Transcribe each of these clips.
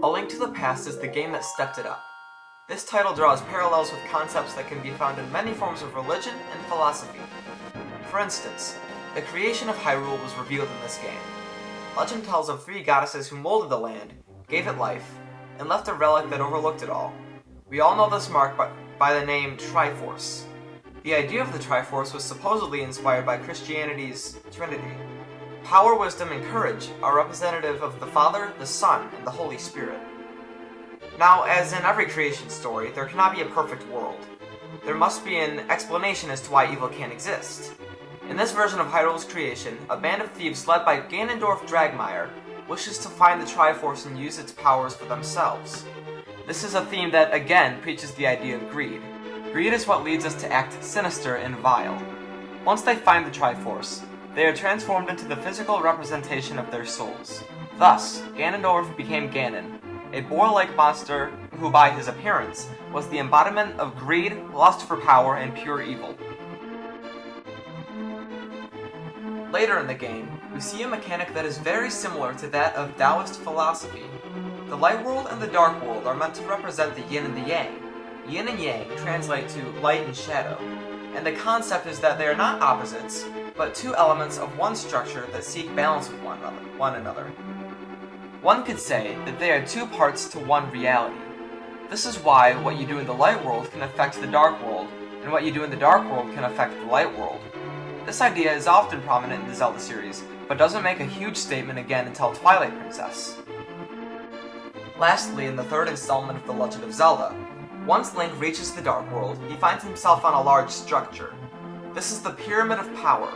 A Link to the Past is the game that stepped it up. This title draws parallels with concepts that can be found in many forms of religion and philosophy. For instance, the creation of Hyrule was revealed in this game. Legend tells of 3 goddesses who molded the land, gave it life, and left a relic that overlooked it all. We all know this mark by the name Triforce. The idea of the Triforce was supposedly inspired by Christianity's Trinity. Power, wisdom, and courage are representative of the Father, the Son, and the Holy Spirit. Now, as in every creation story, there cannot be a perfect world. There must be an explanation as to why evil can't exist. In this version of Hyrule's creation, a band of thieves led by Ganondorf Dragmire wishes to find the Triforce and use its powers for themselves. This is a theme that, again, preaches the idea of greed. Greed is what leads us to act sinister and vile. Once they find the Triforce, they are transformed into the physical representation of their souls. Thus, Ganondorf became Ganon, a boar-like monster who, by his appearance, was the embodiment of greed, lust for power, and pure evil. Later in the game, we see a mechanic that is very similar to that of Taoist philosophy. The light world and the dark world are meant to represent the yin and the yang. Yin and yang translate to light and shadow, and the concept is that they are not opposites, but 2 elements of one structure that seek balance with one another. One could say that they are 2 parts to one reality. This is why what you do in the light world can affect the dark world, and what you do in the dark world can affect the light world. This idea is often prominent in the Zelda series, but doesn't make a huge statement again until Twilight Princess. Lastly, in the 3rd installment of The Legend of Zelda, once Link reaches the Dark World, he finds himself on a large structure. This is the Pyramid of Power.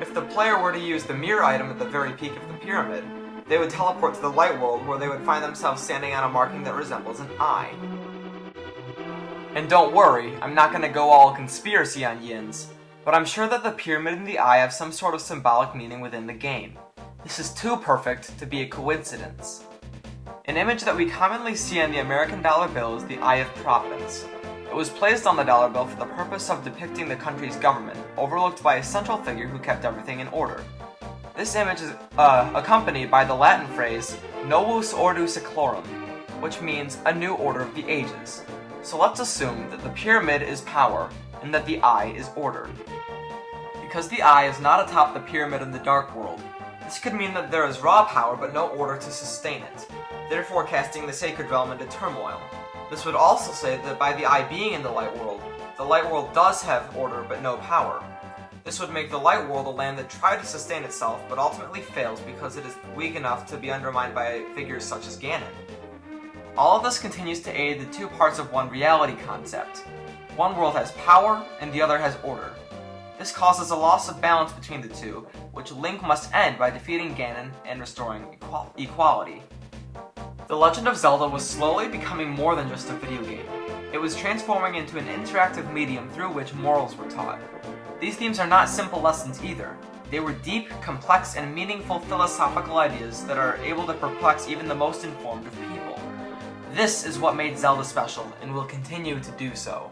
If the player were to use the mirror item at the very peak of the pyramid, they would teleport to the light world where they would find themselves standing on a marking that resembles an eye. And don't worry, I'm not going to go all conspiracy on yins, but I'm sure that the pyramid and the eye have some sort of symbolic meaning within the game. This is too perfect to be a coincidence. An image that we commonly see on the American dollar bill is the Eye of Providence. It was placed on the dollar bill for the purpose of depicting the country's government, overlooked by a central figure who kept everything in order. This image is accompanied by the Latin phrase, Novus Ordo Seclorum, which means a new order of the ages. So let's assume that the pyramid is power, and that the eye is order. Because the eye is not atop the pyramid in the dark world, this could mean that there is raw power but no order to sustain it, therefore casting the sacred realm into turmoil. This would also say that by the eye being in the light world does have order but no power. This would make the light world a land that tried to sustain itself but ultimately fails because it is weak enough to be undermined by figures such as Ganon. All of this continues to aid the 2 parts of one reality concept. One world has power and the other has order. This causes a loss of balance between the 2, which Link must end by defeating Ganon and restoring equality. The Legend of Zelda was slowly becoming more than just a video game. It was transforming into an interactive medium through which morals were taught. These themes are not simple lessons either. They were deep, complex, and meaningful philosophical ideas that are able to perplex even the most informed of people. This is what made Zelda special, and will continue to do so.